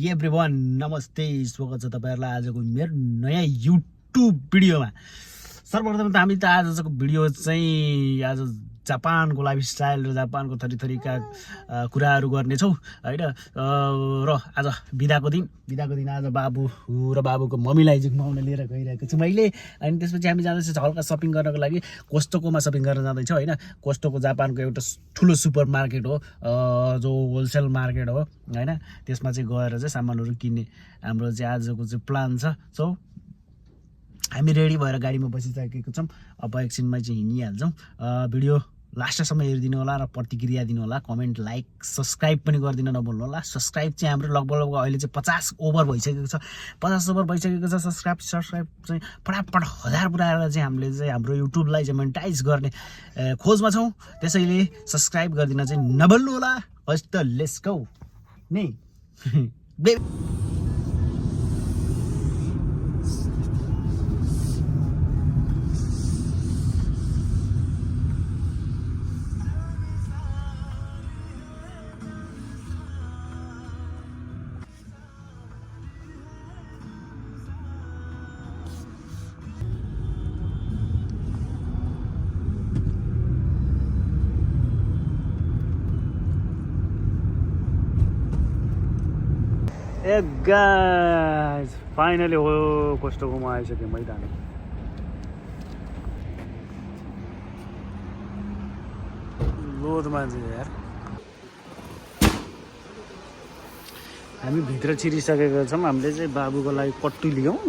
Everyone, नमस्ते, स्वागत छ तपाईहरुलाई आजको मेरो नयाँ युट्युब भिडियोमा। सर्वप्रथम त हामी त आजको भिडियो चाहिँ आज जापानको लाइफस्टाइल र जापानको थरीथरीका कुराहरू गर्नेछौँ हैन। र आज बिदाको दिन आज बाबु र बाबुको मम्मीलाई चाहिँ घुमाउन लिएर गइरहेको छु मैले। अनि त्यसपछि हामी जाँदैछौँ हल्का सपिङ गर्नको लागि, कोस्टोकोमा सपिङ गर्न जाँदैछौँ हैन। कोस्टोको जापानको एउटा ठुलो सुपर मार्केट हो, जो होलसेल मार्केट हो हैन। त्यसमा चाहिँ गएर चाहिँ सामानहरू किन्ने हाम्रो चाहिँ आजको चाहिँ प्लान छ। सो हामी रेडी भएर गाडीमा बसिसकेको छौँ। अब एकछिनमै चाहिँ हिँडिहाल्छौँ। भिडियो लास्टसम्म हेरिदिनु होला र प्रतिक्रिया दिनु होला, कमेन्ट, लाइक, सब्सक्राइब पनि गरिदिन नभुल्नु होला। सब्सक्राइब चाहिँ हाम्रो लगभग अहिले चाहिँ 50 ओभर भइसकेको छ। 50 ओभर भइसकेको छ। सब्सक्राइब चाहिँ फटाफट 1000 पुऱ्याएर चाहिँ हामीले चाहिँ हाम्रो युट्युबलाई चाहिँ मोनेटाइज गर्ने खोजमा छौँ। त्यसैले सब्सक्राइब गरिदिन चाहिँ नभुल्नु होला। फर्स्ट त लेट्स गो नि। ए गाइस, फाइनली हो कोस्टोकोमा आइसक्यो मैदान। लोड मान्छे यार। हामी भित्र छिरिसकेको छौँ। हामीले चाहिँ बाबुको लागि कट्टु लियौँ।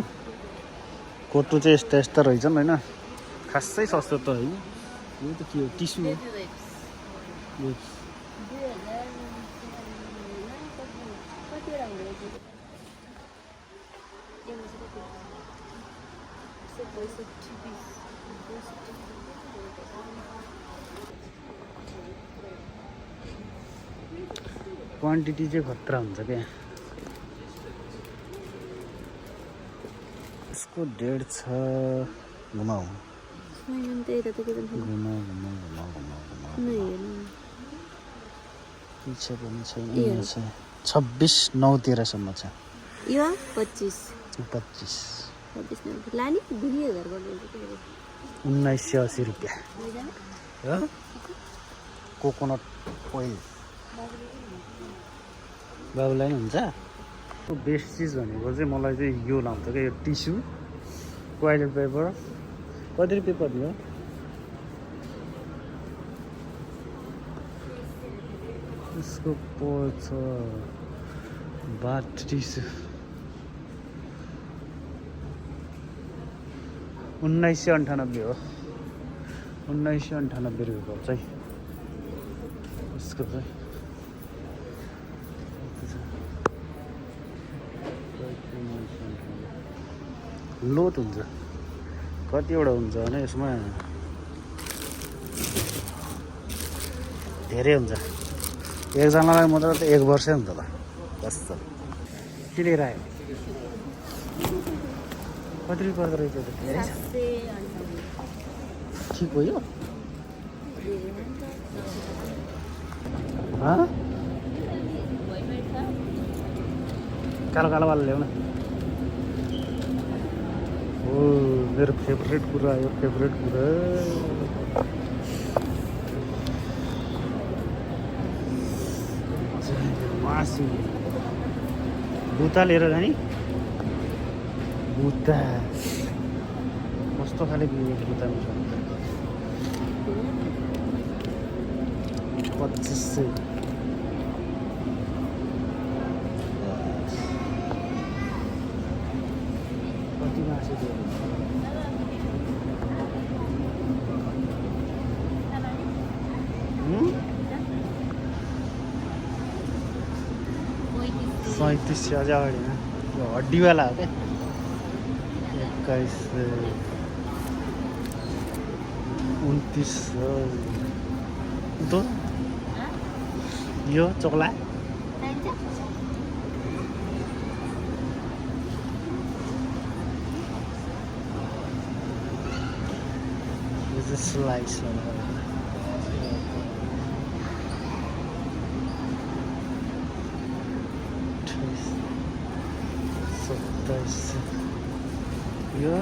कट्टु चाहिँ यस्ता रहेछन् होइन, खासै सस्तो त होइन। यो त के हो, टिस्यु हो। क्वान्टिटी चाहिँ खतरा हुन्छ क्या। यसको डेट छ, घुमाऊ पछि पनि छैन। 26/9/13सम्म छ। यो 25 लानी 1980 रुपियाँ। कोकोनट ओइल बाबुलाई हुन्छ। बेस्ट चिज भनेको चाहिँ मलाई चाहिँ यो लाउँछ क्या, यो टिस्यु, टोइलेट पेपर। कति रुपियाँ पर्यो? यसको पर्छ बाट टिस्यु 1998 हो। 1998 रुपियाँ पर्छ है यसको चाहिँ। लोड हुन्छ, कतिवटा हुन्छ भने यसमा धेरै हुन्छ। एकजनालाई मात्र त 1 वर्षै हुन्छ त। कस्तो के लिएर आयो? कति रुपियाँ पर्दो रहेछ त? धेरै छ। ठिक हो यो? कालो कालोवाला ल्याउन। हो, मेरो फेभरेट कुरा, यो फेभरेट कुरा। मासु बुता लिएर जाने। बुता कस्तो खाले बुता हुन्छ? 2500। कति मासु दियो? $37 अगाडि यो हड्डीवाला हो क्या। 21 29 तो यो चोक्ला slice. 27 यो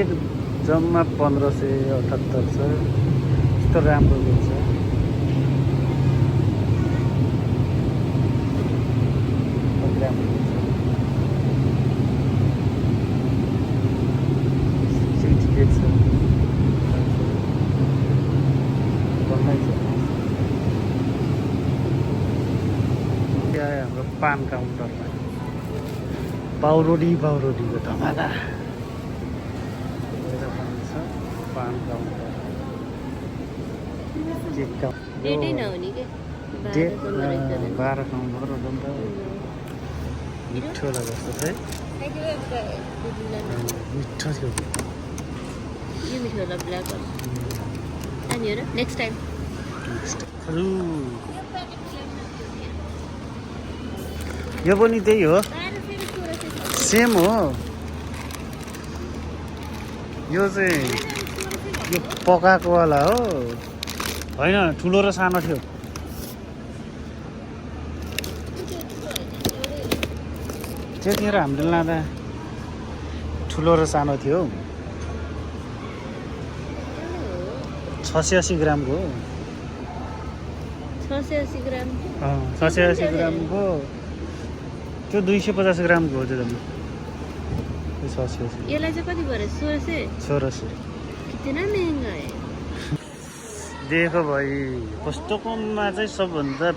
एक जम्मा 1578 छ। यस्तो राम्रो हुन्छ। हाम्रो पान काउन्टरमा पाउरोडीको धमाका पान काउन्टर डेटै नहुने के 12 नम्बर मिठो लाग्छ चाहिँ मिठो थियो यो मिठो होला ब्ल्याक अनि हेर नेक्स्ट टाइम यो पनि त्यही हो सेम हो यो चाहिँ यो पकाएको वाला हो होइन ठुलो र सानो थियो त्यतिखेर हामीले लाँदा ठुलो र सानो थियो 680 ग्रामको हो 680 ग्राम 680 ग्रामको त्यो 250 ग्रामको हो त्यो त 680 यसलाई चाहिँ कति पऱ्यो 1600 कितना महँगा है देखो भाइ कस्टोकममा चाहिँ सबभन्दा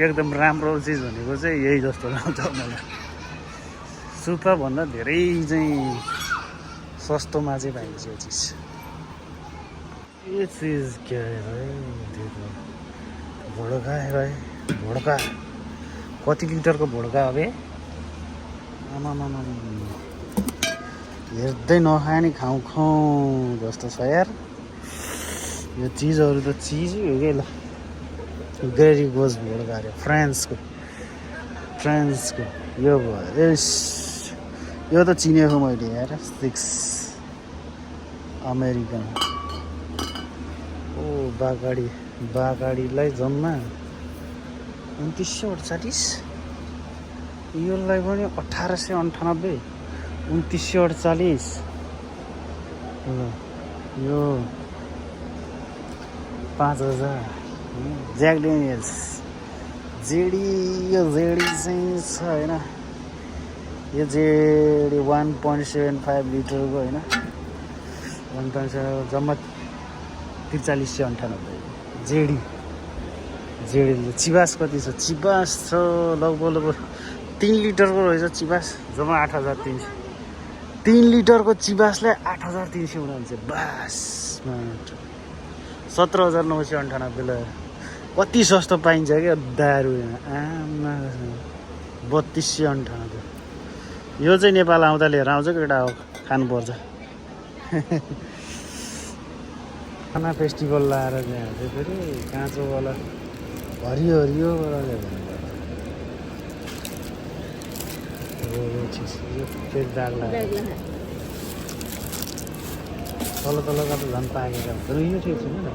एकदम राम्रो चिज भनेको चाहिँ यही जस्तो लाग्छ मलाई सुपा भन्दा धेरै चाहिँ सस्तोमा चाहिँ पाइन्छ यो चिज क्या है भाइ देखो भोड्का है भाइ भोड्का कति लिटरको भोड्का अब आमामा हेर्दै नखाए नि खाउँ जस्तो छ यार यो चिजहरू त चिजै हो कि ल ग्रेरी गोज भोड्का अरे फ्रान्सको यो भयो यो त चिनेको मैले यार 6 अमेरिकन ओ बागाडीलाई जम्मा 2948 योलाई पनि 1898 2948 यो 5000 ज्याक डेनियल्स जेडी चाहिँ छ होइन यो जेडी 1.75 लिटरको होइन 1.7 जम्मा 4398 जेडी चिबास कति छ चिबास छ लगभग 3 लिटरको रहेछ चिबास जम्मा 8300 3 लिटरको चिबासलाई 8399 बास 17998 ल कति सस्तो पाइन्छ क्या दारु आमा 3298 यो चाहिँ नेपाल आउँदा लिएर आउँछ केटा हो खानुपर्छ खाना फेस्टिभल लाएर चाहिँ फेरि काँचोवाला हरियो फेरि दाग लाग्यो तलका त झन् पाकेका हुन्छ यो ठिक छैन न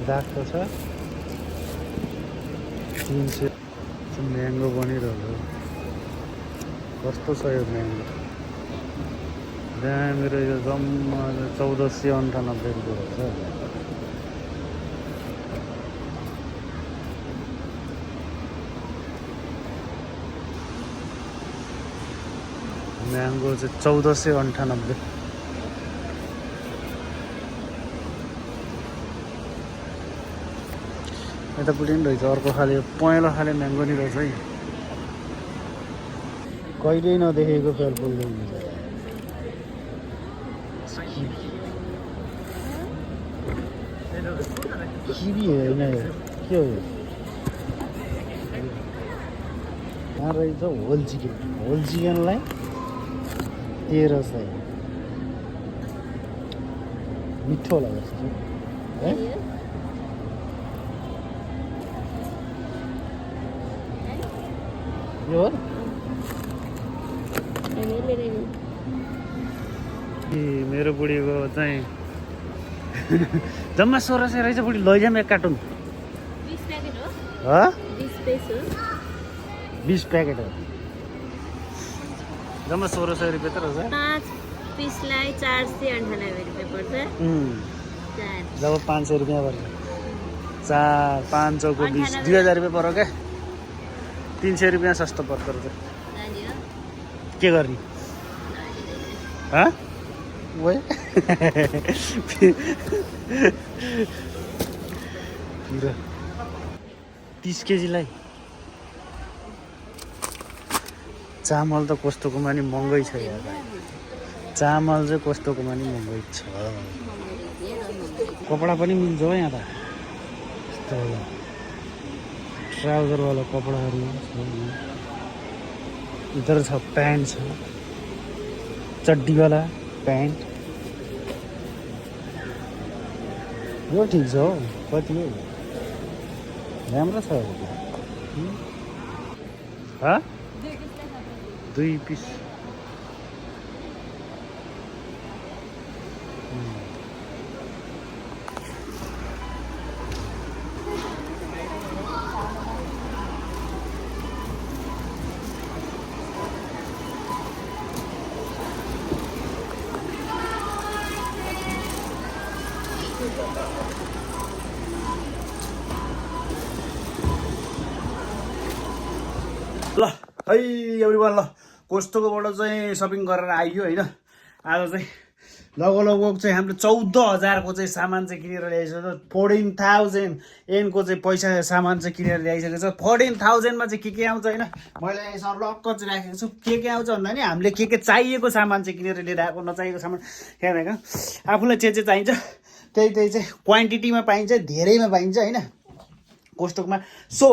दाग त छ 300 म्याङ्गो बनिरहेको कस्तो छ यो म्याङ्गो दामी रहेछ जम्मा 1498 रुपियाँ रहेछ म्याङ्गो चाहिँ 1498 यतापट्टि पनि रहेछ अर्को खाले पहेँलो खाले म्याङ्गो नि रहेछ है कहिल्यै नदेखेको फलफुल किवी होइन यो के हो यो यहाँ रहेछ होल चिकनलाई 1300 मिठो लाग्छ है यो मेरो बुढीको चाहिँ जम्मा 1600 रहेछ बुढी लैजाउँ एक कार्टुन 20 प्याकेट हो 20 पिस हो 20 प्याकेट हो जम्मा 1600 रुपियाँ त रहेछ 5 पिसलाई 498 रुपियाँ पर्छ जब 500 रुपियाँ पर्छ 500 को 20 2000 रुपियाँ पर्यो क्या 300 रुपियाँ सस्तो पर्दो रहेछ के गर्ने वे 30 केजीलाई चामल त कस्तोको पनि महँगै छ यार चामल चाहिँ कस्तोको पनि महँगै छ कपडा पनि मिल्छ हो यहाँ त यस्तो ट्राउजरवाला कपडाहरू छ इधर छ प्यान्ट छ चड्डीवाला प्यान्ट यो ठिक छ हौ कति हो राम्रो छ 2 पिस ल है एभ्रिवान ल कोस्टोकोबाट चाहिँ सपिङ गरेर आइयो होइन आज चाहिँ लगभग चाहिँ हामीले 14,000 को चाहिँ सामान चाहिँ किनेर ल्याइसकेको छ 14,000 एनको चाहिँ पैसा सामान चाहिँ किनेर ल्याइसकेको छ 14,000 मा चाहिँ के आउँछ होइन मैले सर्लक्क चाहिँ राखेको छु के आउँछ भन्दा नि हामीले के चाहिएको सामान चाहिँ किनेर लिएर आएको नचाहिएको सामान हेरेको आफूलाई चाहिँ चाहिन्छ त्यही चाहिँ क्वान्टिटीमा पाइन्छ धेरैमा पाइन्छ होइन कोस्टोकमा सो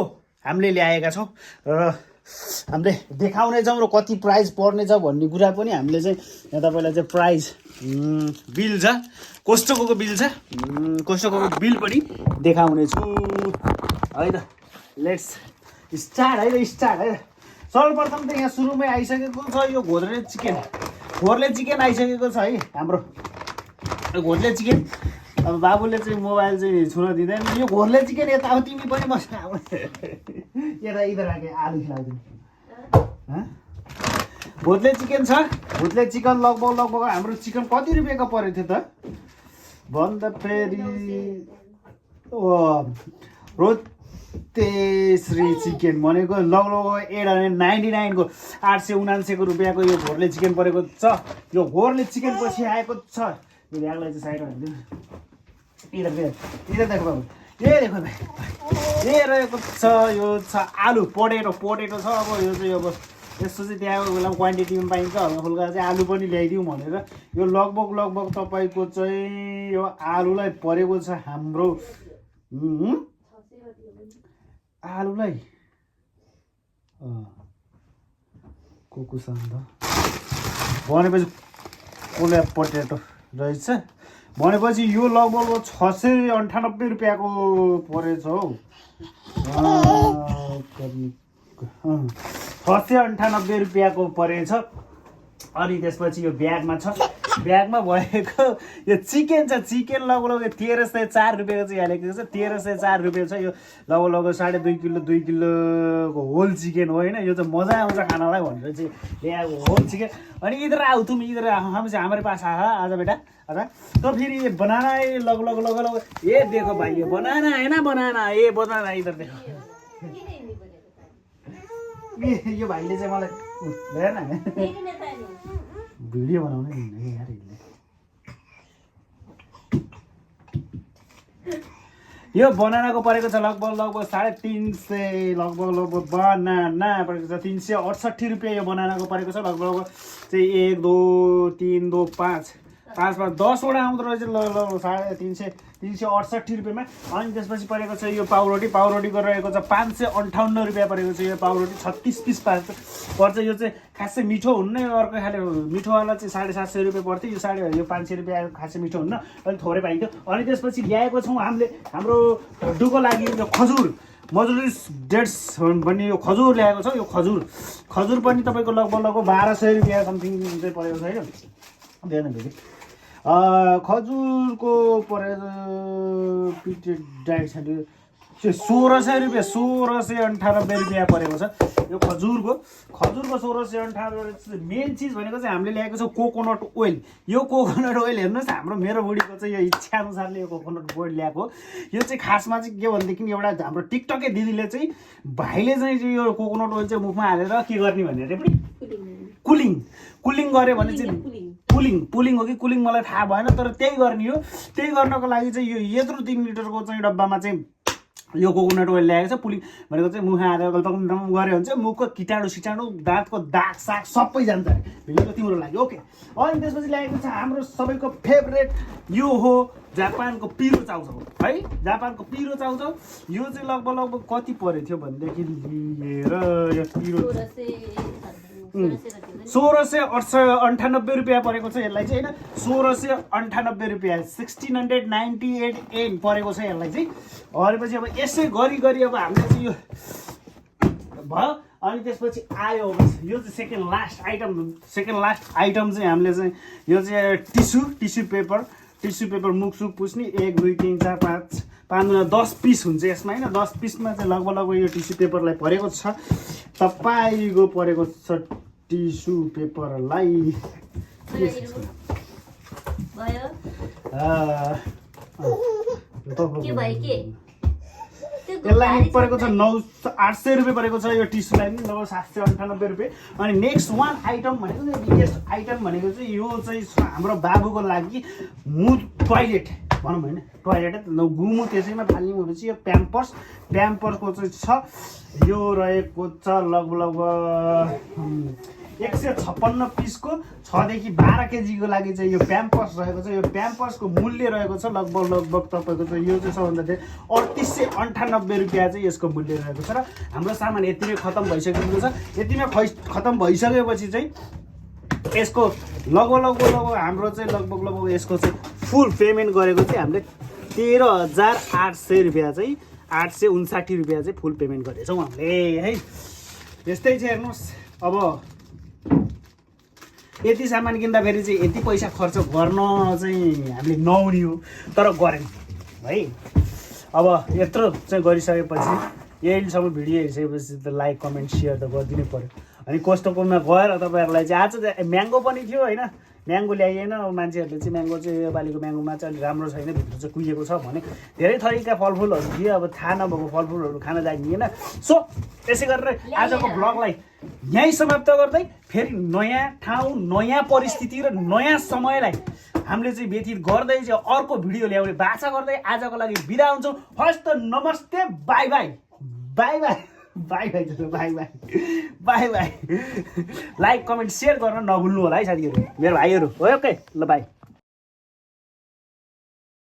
हामीले ल्याएका छौँ र हामीले देखाउने छौँ र कति प्राइस पर्ने छ भन्ने कुरा पनि हामीले चाहिँ यहाँ तपाईँलाई चाहिँ प्राइस बिल छ कोस्टोको बिल छ कोस्टोको बिल पनि देखाउने छु है त लेट्स स्टार्ट है स्टार्ट है सर्वप्रथम त यहाँ सुरुमै आइसकेको छ यो घोर्ले चिकन आइसकेको छ है हाम्रो घोर्ले चिकन अब बाबुले चाहिँ मोबाइल चाहिँ छुन दिँदैन यो घोर्ले चिकन यता अब तिमी पनि बस्न यता इधर आके आलु खिलाइदिनु भोत्ले चिकन छ भोत्ले चिकन लगभग हाम्रो चिकन कति रुपियाँको परेको थियो त भन्दा फेरि रोतेश्री चिकन भनेको लगभग 899 को 879 को रुपियाँको यो घोर्ले चिकन परेको छ यो घोर्ले चिकन पछि आएको छ यो ब्यागलाई चाहिँ साइडमा हालिदिनु इधर देखो बाबु ये देखो भाइ ये रहेको छ यो छ आलु पोटेटो छ अब यो चाहिँ अब यस्तो चाहिँ त्यहाँ बेला क्वान्टिटीमा पाइन्छ हल्का फुल्का चाहिँ आलु पनि ल्याइदिउँ भनेर यो लगभग तपाईँको चाहिँ यो आलुलाई परेको छ हाम्रो आलुलाई कुकुसँग भनेपछि कोला पोटेटो रहेछ भनेपछि यो लगभग 698 रुपियाँको परेछ हौ 698 रुपियाँको परेछ अनि त्यसपछि यो ब्यागमा छ ब्यागमा भएको यो चिकन छ चिकन लगभग 1304 रुपियाँको चाहिँ हालेको छ 1304 रुपियाँ छ यो लगभग 2.5 किलो 2 किलोको होल चिकन हो होइन यो चाहिँ मजा आउँछ खानालाई भनेर चाहिँ ल्याएको होल चिकन अनि इधर आऊ तुम इधर हमसे हमारे पास आजा बेटा अच्छा तो फिर ये बनाना है लगभग ये देखो भाई ये बनाना है ना बनाना ये बनाना इधर देखो यो भाइले चाहिँ मलाई हेर्न भिडियो बनाउनै दिँदैन यार यो बनानाको परेको छ लगभग 350 लगभग बनाना परेको छ 368 रुपियाँ यो बनानाको परेको छ लगभग चाहिँ 1 2 3 2 5 10वटा आउँदो रहेछ लगभग 368 रुपियाँमा अनि त्यसपछि परेको छ यो पाउरोटीको रहेको छ 558 रुपियाँ परेको छ यो पाउरोटी 36 पिस पर्छ यो चाहिँ खासै मिठो हुन्न अर्को खाले मिठोवाला चाहिँ 750 रुपियाँ पर्थ्यो यो 500 रुपियाँ खासै मिठो हुन्न अलिक थोरै पाइन्थ्यो अनि त्यसपछि ल्याएको छौँ हामीले हाम्रो लड्डुको लागि यो मजुलिस डेट्स भन्ने यो खजुर ल्याएको छ। यो खजुर पनि तपाईँको लगभग 1200 रुपियाँ समथिङ चाहिँ परेको छ होइन। ध्यान दिनु खजुरको परेको पिटेड डाइट छ 1600 रुपियाँ 1698 रुपियाँ परेको छ यो खजुरको 1698। मेन चिज भनेको चाहिँ हामीले ल्याएको छ कोकोनट ओइल। यो कोकोनट ओइल हेर्नुहोस् हाम्रो मेरो बुढीको चाहिँ यो इच्छा अनुसारले यो कोकोनट ओइल ल्याएको। यो चाहिँ खासमा चाहिँ के भनेदेखि एउटा हाम्रो टिकटकै दिदीले चाहिँ भाइले चाहिँ यो कोकोनट ओइल चाहिँ मुखमा हालेर के गर्ने भनेर कुलिङ गऱ्यो भने चाहिँ पुलिङ हो कि कुलिङ मलाई थाहा भएन, तर त्यही गर्ने हो। त्यही गर्नको लागि चाहिँ यो यत्रो 3 लिटरको चाहिँ डब्बामा चाहिँ यो कोकोनट ओइल ल्याएको छ। पुलिङ भनेको चाहिँ मुख हालेर गऱ्यो भने चाहिँ मुखको कीटाणु दाँतको दाग साग सबै जान्छ भिडियो तिम्रो लागि। ओके, अनि त्यसपछि ल्याएको छ हाम्रो सबैको फेभरेट यो हो जापानको पिरो चाउचाउ है। जापानको पिरो चाउचाउ यो चाहिँ लगभग कति परेको थियो भनेदेखि लिएर यो पिरो 1698 रुपियाँ परेको छ यसलाई चाहिँ होइन। 1698 रुपियाँ 1698 परेको छ यसलाई चाहिँ। भनेपछि अब यसै गरी अब हामीले चाहिँ यो भयो। अनि त्यसपछि आयो यो चाहिँ सेकेन्ड लास्ट आइटम चाहिँ हामीले चाहिँ यो चाहिँ टिस्यु पेपर मुखसुख पुस्ने 1 2 3 4 5 5 10 पिस हुन्छ यसमा होइन। 10 पिसमा चाहिँ लगभग यो टिस्यु पेपरलाई परेको छ तपाईँको परेको छ टिस्यु पेपरलाई यसलाई परेको छ 800 रुपियाँ परेको छ यो टिस्युलाई पनि लगभग 798 रुपियाँ। अनि नेक्स्ट वान आइटम भनेको चाहिँ बिगेस्ट आइटम भनेको चाहिँ यो चाहिँ हाम्रो बाबुको लागि टोइलेट भनौँ होइन। टोइलेट गुमु त्यसैमा फाल्ने भनेपछि यो प्याम्पर्सको चाहिँ छ। यो रहेको छ लगभग 156 पिसको 6 देखि 12 केजीको लागि चाहिँ यो प्याम्पर्स रहेको छ। यो प्याम्पर्सको मूल्य रहेको छ लगभग तपाईँको चाहिँ यो चाहिँ सबभन्दा धेरै 3898 रुपियाँ चाहिँ यसको मूल्य रहेको छ। र हाम्रो सामान यतिमै खतम भइसकेको छ। यतिमै खतम भइसकेपछि चाहिँ यसको लगभग हाम्रो चाहिँ लगभग यसको चाहिँ फुल पेमेन्ट गरेको चाहिँ हामीले 13,800 रुपियाँ चाहिँ 859 रुपियाँ चाहिँ फुल पेमेन्ट गरेछौँ हामीले है। यस्तै चाहिँ हेर्नुहोस् अब यति सामान किन्दाखेरि चाहिँ यति पैसा खर्च गर्न चाहिँ हामीले नहुने हो, तर गरेन है। अब यत्रो चाहिँ गरिसकेपछि यहीसम्म भिडियो हेरिसकेपछि त लाइक कमेन्ट सेयर त गरिदिनै पर्यो। अनि कोस्टकोमा गएर तपाईँहरूलाई चाहिँ आज चाहिँ म्याङ्गो पनि थियो होइन। म्याङ्गो ल्याइएन मान्छेहरूले चाहिँ म्याङ्गो चाहिँ योपालिको म्याङ्गोमा चाहिँ अलिक राम्रो छैन, भित्र चाहिँ कुहिएको छ भने धेरै थरीका फलफुलहरू थियो। अब थाहा नभएको फलफुलहरू खान जानिएन। सो त्यसै गरेर आजको ब्लगलाई यहीँ समाप्त गर्दै फेरि नयाँ ठाउँ नयाँ परिस्थिति र नयाँ समयलाई हामीले चाहिँ व्यतीत गर्दै चाहिँ अर्को भिडियो ल्याउने बाचा गर्दै आजको लागि बिदा हुन्छौँ। हस् त नमस्ते, by by by by by by by by by by. Like comment share गर्न नभुल्नु होला है साथीहरू, मेरो भाइहरू। ओके ल बाई।